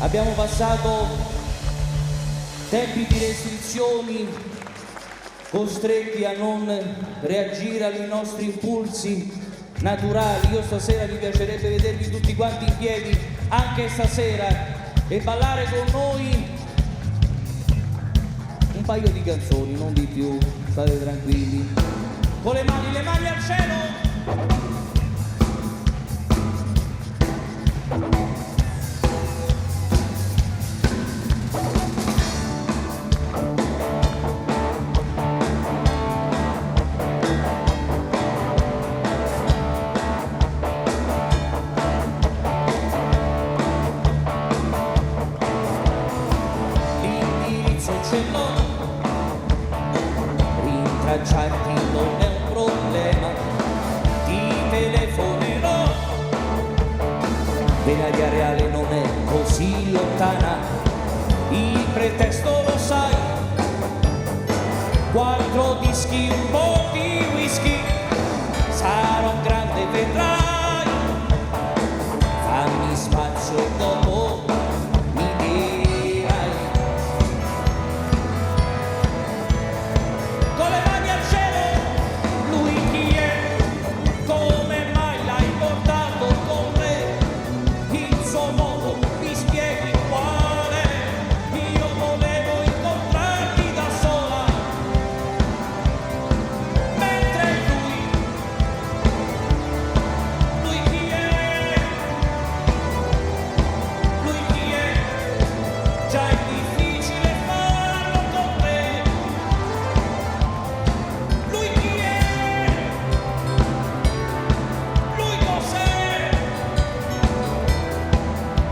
Abbiamo passato tempi di restrizioni, costretti a non reagire ai nostri impulsi naturali. Io stasera mi piacerebbe vedervi tutti quanti in piedi, anche stasera, e ballare con noi un paio di canzoni, non di più, state tranquilli. Con le mani al cielo! Rintracciarti non è un problema, ti telefonerò, Venaria Reale non è così lontana, il pretesto lo sai, 4 dischi, un po' di whisky, sarò grande, vedrai, fammi spazio e dopo mi dirai. Con le mani al cielo, lui chi è? Come mai l'hai portato con te? Il suo modo mi spieghi quale? Io volevo incontrarti da sola, mentre lui chi è? Lui chi è? Già è difficile farlo con te. Lui chi è? Lui cos'è?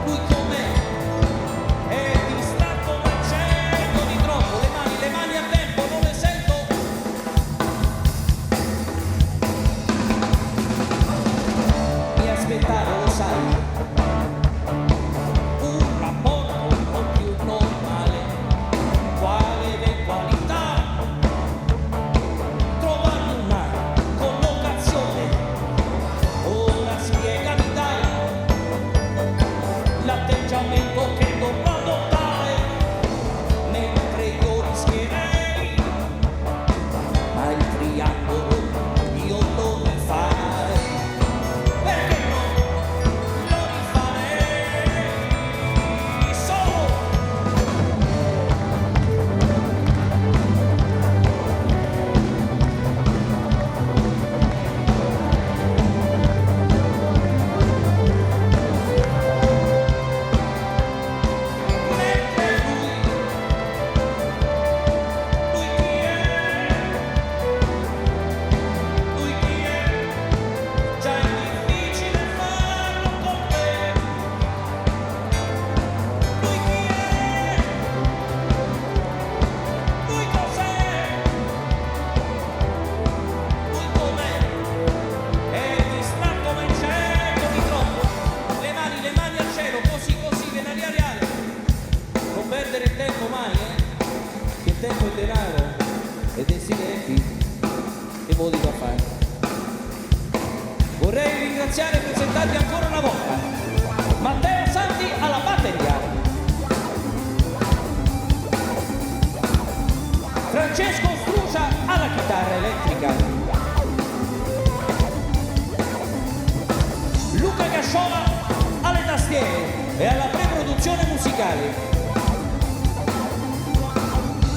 Lui com'è? È distratto ma certo di troppo. Le mani a tempo, non le sento. Mi aspettavo, lo sai, un rapporto un po' più normale. Quale eventualità? Trovare una collocazione. Ora spiegami dai l'atteggiamento che dovrò adottare, mentre io rischierei, ma il triangolo io lo rifarei, perché no? Lo rifarei solo. Mentre lui chi è? Lui chi è? Già è difficile farlo con te. Lui chi è? Lui cos'è? Lui com'è? È distratto ma incerto di troppo. Le mani al cielo, così, Venaria Reale. Non perdere il tempo mai, che tempo è denaro e desideri, che mo dico a fare. Vorrei ringraziare e presentarvi ancora una volta Matteo Santi alla batteria, Francesco Strucia alla chitarra elettrica, Luca Casciola alle tastiere e alla preproduzione musicale.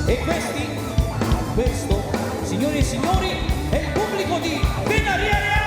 E questo, signori e signori, è il pubblico di Venaria Reale.